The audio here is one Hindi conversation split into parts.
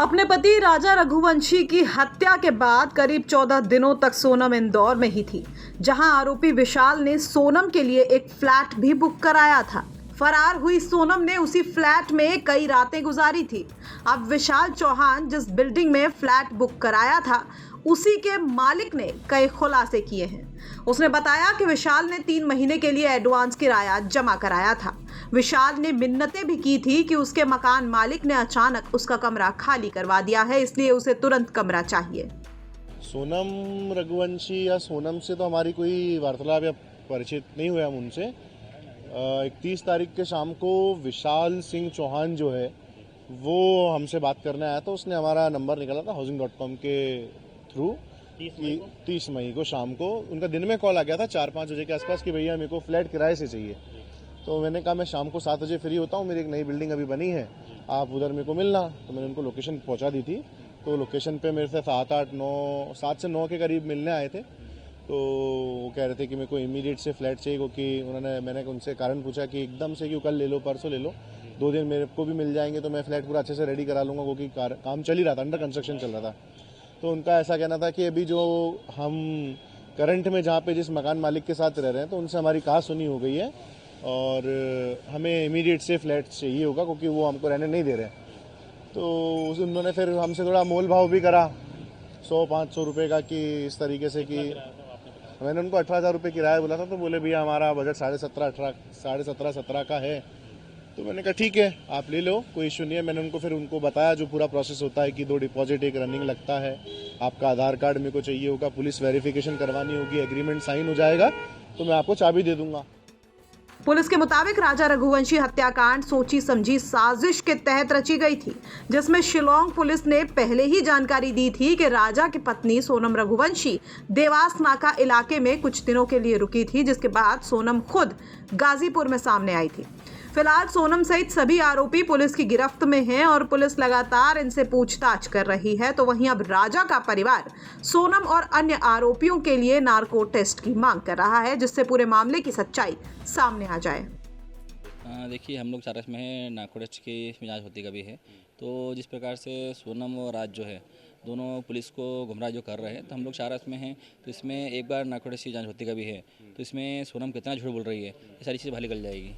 अपने पति राजा रघुवंशी की हत्या के बाद करीब 14 दिनों तक सोनम इंदौर में ही थी, जहां आरोपी विशाल ने सोनम के लिए एक फ्लैट भी बुक कराया था। फरार हुई सोनम ने उसी फ्लैट में कई रातें गुजारी थी। अब विशाल चौहान जिस बिल्डिंग में फ्लैट बुक कराया था, उसी के मालिक ने कई खुलासे किए हैं। उसने बताया कि विशाल ने 3 महीने के लिए एडवांस किराया जमा कराया था। विशाल ने मिन्नतें भी की थी कि उसके मकान मालिक ने अचानक उसका कमरा खाली करवा दिया है, इसलिए उसे तुरंत कमरा चाहिए। सोनम रघुवंशी या सोनम से तो हमारी कोई वार्तालाप या परिचित नहीं हुआ हम उनसे। 31 तारीख के शाम को विशाल सिंह चौहान जो है वो हमसे बात करने आया था। उसने हमारा नंबर निकाला था housing.com के थ्रू। 30 मई को शाम को उनका दिन में कॉल आ गया था 4-5 बजे के आसपास कि भैया मेरे को फ्लैट किराए से चाहिए। तो मैंने कहा मैं शाम को 7 बजे फ्री होता हूँ, मेरी एक नई बिल्डिंग अभी बनी है, आप उधर मेरे को मिलना। तो मैंने उनको लोकेशन पहुँचा दी थी। तो लोकेशन पे मेरे से 7 से 9 के करीब मिलने आए थे। तो वो कह रहे थे कि मेरे को इमीडिएट से फ्लैट चाहिए, क्योंकि मैंने उनसे कारण पूछा कि एकदम से क्यों, कल ले लो, परसों ले लो, 2 दिन मेरे को भी मिल जाएंगे तो मैं फ्लैट पूरा अच्छे से रेडी करा लूँगा, क्योंकि काम चल ही रहा था, अंडर कंस्ट्रक्शन चल रहा था। तो उनका ऐसा कहना था कि अभी जो हम करंट में जहाँ पे जिस मकान मालिक के साथ रह रहे हैं तो उनसे हमारी कहा सुनी हो गई है और हमें इमीडिएट से फ्लैट चाहिए होगा, क्योंकि वो हमको रहने नहीं दे रहे। तो उन्होंने फिर हमसे थोड़ा मोल भाव भी करा 100-500 रुपये का, कि इस तरीके से कि मैंने उनको 18,000 रुपये किराया बोला था। तो बोले भैया हमारा बजट 17.5 का है। तो मैंने कहा ठीक है आप ले लो, कोई इशू नहीं है। मैंने उनको बताया जो पूरा प्रोसेस होता है कि 2 डिपॉजिट एक रनिंग लगता है, आपका आधार कार्ड मेरे को चाहिए होगा, पुलिस वेरिफिकेशन करवानी होगी, एग्रीमेंट साइन हो जाएगा तो मैं आपको चाबी दे दूंगा। पुलिस के मुताबिक राजा रघुवंशी हत्याकांड सोची समझी साजिश के तहत रची गई थी, जिसमें शिलोंग पुलिस ने पहले ही जानकारी दी थी कि राजा की पत्नी सोनम रघुवंशी देवास नाका इलाके में कुछ दिनों के लिए रुकी थी, जिसके बाद सोनम खुद गाजीपुर में सामने आई थी। फिलहाल सोनम सहित सभी आरोपी पुलिस की गिरफ्त में हैं और पुलिस लगातार इनसे पूछताछ कर रही है। तो वहीं अब राजा का परिवार सोनम और अन्य आरोपियों के लिए नार्को टेस्ट की मांग कर रहा है, जिससे पूरे मामले की सच्चाई सामने आ जाए। देखिए हम लोग चारस में है, नार्को टेस्ट की जाँच होती कभी है। तो जिस प्रकार से सोनम और राज जो है दोनों पुलिस को गुमराह जो कर रहे हैं, तो हम लोग चारस में हैं। तो इसमें एक बार नार्को टेस्ट की जाँच होती कभी है, तो इसमें सोनम कितना झूठ बोल रही है ये सारी चीज़ बाहर निकल जाएगी।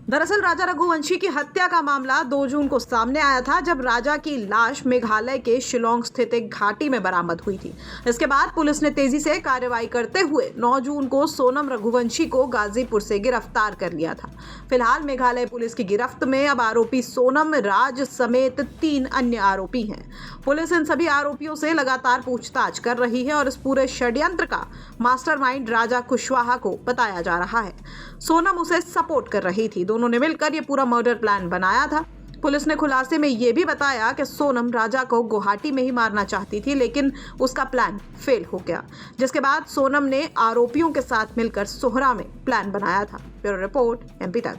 दरअसल राजा रघुवंशी की हत्या का मामला 2 जून को सामने आया था, जब राजा की लाश मेघालय के शिलोंग स्थित एक घाटी में बरामद हुई थी। इसके बाद पुलिस ने तेजी से कार्रवाई करते हुए 9 जून को सोनम रघुवंशी को गाजीपुर से गिरफ्तार कर लिया था। फिलहाल मेघालय पुलिस की गिरफ्त में अब आरोपी सोनम, राज समेत 3 अन्य आरोपी हैं। पुलिस इन सभी आरोपियों से लगातार पूछताछ कर रही है और इस पूरे षड्यंत्र का मास्टरमाइंड राजा कुशवाहा को बताया जा रहा है। सोनम उसे सपोर्ट कर रही थी। दोनों ने मिलकर ये पूरा मर्डर प्लान बनाया था। पुलिस ने खुलासे में यह भी बताया कि सोनम राजा को गुवाहाटी में ही मारना चाहती थी, लेकिन उसका प्लान फेल हो गया, जिसके बाद सोनम ने आरोपियों के साथ मिलकर सोहरा में प्लान बनाया था। ब्यूरो रिपोर्ट, MP तक।